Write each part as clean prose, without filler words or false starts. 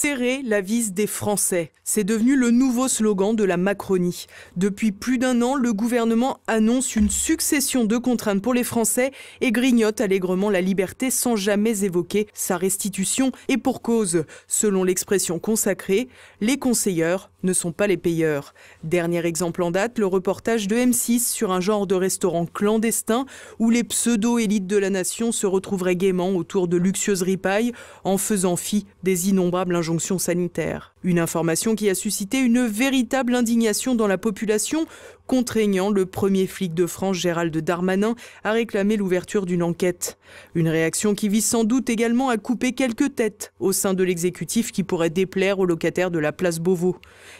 Serrer la vis des Français, c'est devenu le nouveau slogan de la Macronie. Depuis plus d'un an, le gouvernement annonce une succession de contraintes pour les Français et grignote allègrement la liberté sans jamais évoquer sa restitution. Et pour cause, selon l'expression consacrée, les conseilleurs ne sont pas les payeurs. Dernier exemple en date, le reportage de M6 sur un genre de restaurant clandestin où les pseudo-élites de la nation se retrouveraient gaiement autour de luxueuses ripailles en faisant fi des innombrables injonctions sanitaires. Une information qui a suscité une véritable indignation dans la population, contraignant le premier flic de France, Gérald Darmanin, à réclamer l'ouverture d'une enquête. Une réaction qui vise sans doute également à couper quelques têtes au sein de l'exécutif qui pourrait déplaire aux locataires de la place Beauvau.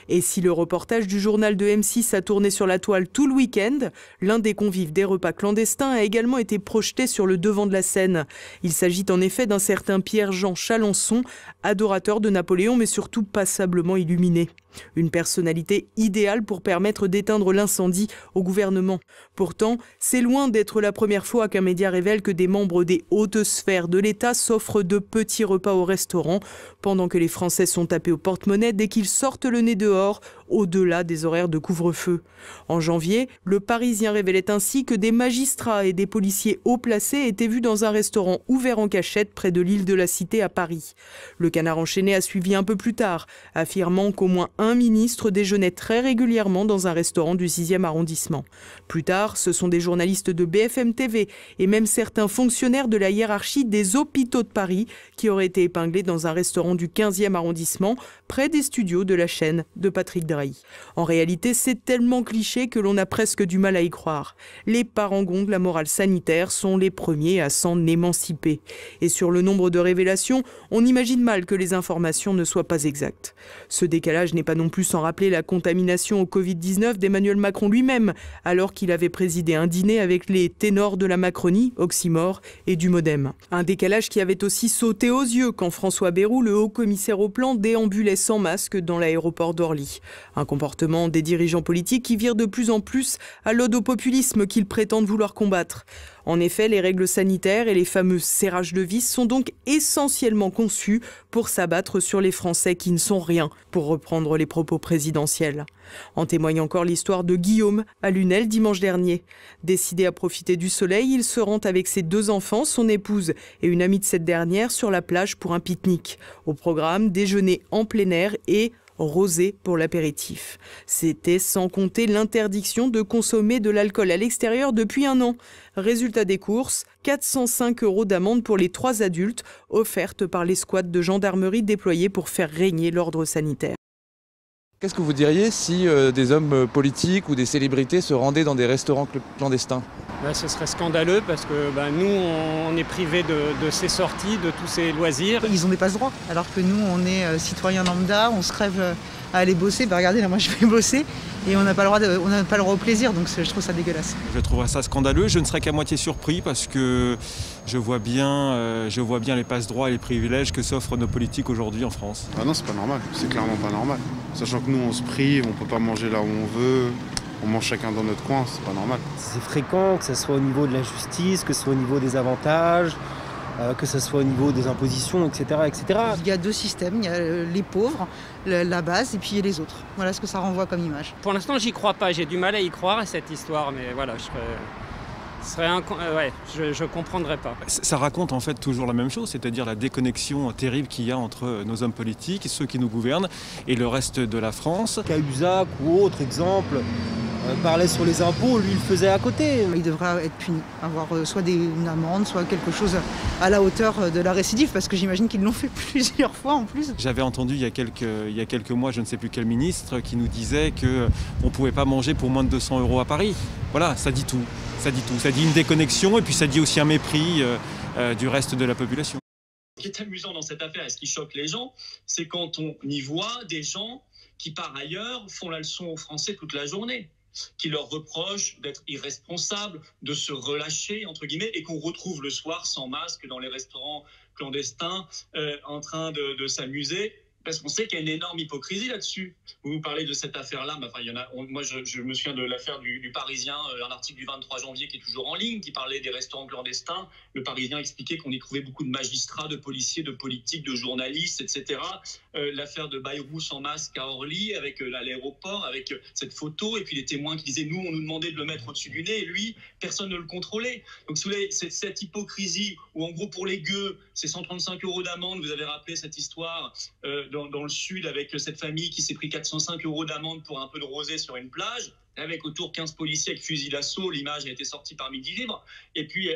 Et si le reportage du journal de M6 a tourné sur la toile tout le week-end, l'un des convives des repas clandestins a également été projeté sur le devant de la scène. Il s'agit en effet d'un certain Pierre-Jean Chalençon, adorateur de Napoléon mais surtout passablement illuminé. Une personnalité idéale pour permettre d'éteindre l'incendie au gouvernement. Pourtant, c'est loin d'être la première fois qu'un média révèle que des membres des hautes sphères de l'État s'offrent de petits repas au restaurant, pendant que les Français sont tapés au porte-monnaie dès qu'ils sortent le nez dehors, au-delà des horaires de couvre-feu. En janvier, le Parisien révélait ainsi que des magistrats et des policiers haut placés étaient vus dans un restaurant ouvert en cachette près de l'île de la Cité à Paris. Le Canard enchaîné a suivi un peu plus tard, affirmant qu'au moins un ministre déjeunait très régulièrement dans un restaurant du 6e arrondissement. Plus tard, ce sont des journalistes de BFM TV et même certains fonctionnaires de la hiérarchie des hôpitaux de Paris qui auraient été épinglés dans un restaurant du 15e arrondissement, près des studios de la chaîne de Patrick Drahi. En réalité, c'est tellement cliché que l'on a presque du mal à y croire. Les parangons de la morale sanitaire sont les premiers à s'en émanciper. Et sur le nombre de révélations, on imagine mal que les informations ne soient pas exactes. Ce décalage n'est pas non plus sans rappeler la contamination au Covid-19 d'Emmanuel Macron lui-même, alors qu'il avait présidé un dîner avec les ténors de la Macronie, Oxymore, et du Modem. Un décalage qui avait aussi sauté aux yeux quand François Bayrou, le haut-commissaire au plan, déambulait sans masque dans l'aéroport d'Orly. Un comportement des dirigeants politiques qui vire de plus en plus à l'ode au populisme qu'ils prétendent vouloir combattre. En effet, les règles sanitaires et les fameux serrages de vis sont donc essentiellement conçus pour s'abattre sur les Français qui ne sont rien, pour reprendre les propos présidentiels. En témoigne encore l'histoire de Guillaume à Lunel dimanche dernier. Décidé à profiter du soleil, il se rend avec ses 2 enfants, son épouse et une amie de cette dernière sur la plage pour un pique-nique. Au programme, déjeuner en plein air et rosé pour l'apéritif. C'était sans compter l'interdiction de consommer de l'alcool à l'extérieur depuis un an. Résultat des courses, 405 € d'amende pour les 3 adultes, offertes par les squads de gendarmerie déployés pour faire régner l'ordre sanitaire. Qu'est-ce que vous diriez si des hommes politiques ou des célébrités se rendaient dans des restaurants clandestins ? Ce serait scandaleux parce que nous, on est privés de ces sorties, de tous ces loisirs. Ils n'ont pas ce droit, alors que nous, on est citoyens lambda, on se crève à aller bosser. Regardez, là, moi, je vais bosser et on n'a pas le droit au plaisir, donc je trouve ça dégueulasse. Je trouverais ça scandaleux. Je ne serais qu'à moitié surpris parce que je vois bien les passe-droits et les privilèges que s'offrent nos politiques aujourd'hui en France. Ah non, c'est pas normal, c'est clairement pas normal. Sachant que nous, on se prive, on peut pas manger là où on veut. On mange chacun dans notre coin, c'est pas normal. C'est fréquent, que ce soit au niveau de la justice, que ce soit au niveau des avantages, que ce soit au niveau des impositions, etc., etc. Il y a 2 systèmes, il y a les pauvres, la base, et puis les autres. Voilà ce que ça renvoie comme image. Pour l'instant, j'y crois pas, j'ai du mal à y croire à cette histoire, mais voilà, je comprendrais pas. Ça raconte en fait toujours la même chose, c'est-à-dire la déconnexion terrible qu'il y a entre nos hommes politiques, ceux qui nous gouvernent, et le reste de la France. Cahuzac ou autre exemple parlait sur les impôts, lui il faisait à côté. Il devrait être puni, avoir soit une amende, soit quelque chose à la hauteur de la récidive, parce que j'imagine qu'ils l'ont fait plusieurs fois en plus. J'avais entendu il y a quelques mois, je ne sais plus quel ministre, qui nous disait qu'on ne pouvait pas manger pour moins de 200 € à Paris. Voilà, ça dit tout. Ça dit tout. Ça dit une déconnexion et puis ça dit aussi un mépris du reste de la population. Ce qui est amusant dans cette affaire et ce qui choque les gens, c'est quand on y voit des gens qui, par ailleurs, font la leçon aux Français toute la journée, qui leur reprochent d'être irresponsables, de se relâcher, entre guillemets, et qu'on retrouve le soir sans masque dans les restaurants clandestins en train de s'amuser. Parce qu'on sait qu'il y a une énorme hypocrisie là-dessus. Vous parlez de cette affaire-là, mais enfin, il y en a, moi je me souviens de l'affaire du Parisien, un article du 23 janvier qui est toujours en ligne, qui parlait des restaurants clandestins. Le Parisien expliquait qu'on y trouvait beaucoup de magistrats, de policiers, de politiques, de journalistes, etc. L'affaire de Bayrou sans masque à Orly, avec l'aéroport, avec cette photo, et puis les témoins qui disaient, nous, on nous demandait de le mettre au-dessus du nez, et lui, personne ne le contrôlait. Donc, si vous voulez, c'est cette hypocrisie où, en gros, pour les gueux, c'est 135 € d'amende. Vous avez rappelé cette histoire dans le sud avec cette famille qui s'est pris 405 € d'amende pour un peu de rosé sur une plage, avec autour 15 policiers avec fusil d'assaut. L'image a été sortie par Midi Libre. Et puis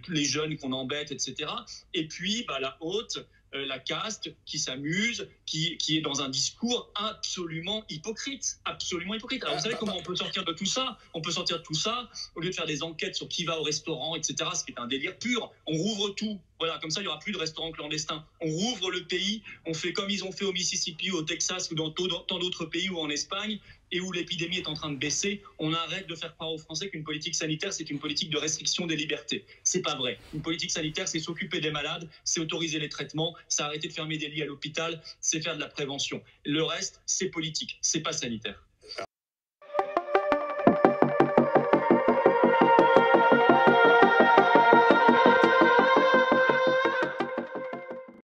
les jeunes qu'on embête, etc. Et puis la haute, la caste qui s'amuse, qui est dans un discours absolument hypocrite. Absolument hypocrite. Alors vous savez comment on peut sortir de tout ça? On peut sortir de tout ça, au lieu de faire des enquêtes sur qui va au restaurant, etc., ce qui est un délire pur. On rouvre tout. Voilà, comme ça, il n'y aura plus de restaurants clandestins. On rouvre le pays, on fait comme ils ont fait au Mississippi, au Texas ou dans tant d'autres pays ou en Espagne, et où l'épidémie est en train de baisser. On arrête de faire croire aux Français qu'une politique sanitaire, c'est une politique de restriction des libertés. C'est pas vrai. Une politique sanitaire, c'est s'occuper des malades, c'est autoriser les traitements, c'est arrêter de fermer des lits à l'hôpital, c'est faire de la prévention. Le reste, c'est politique, c'est pas sanitaire.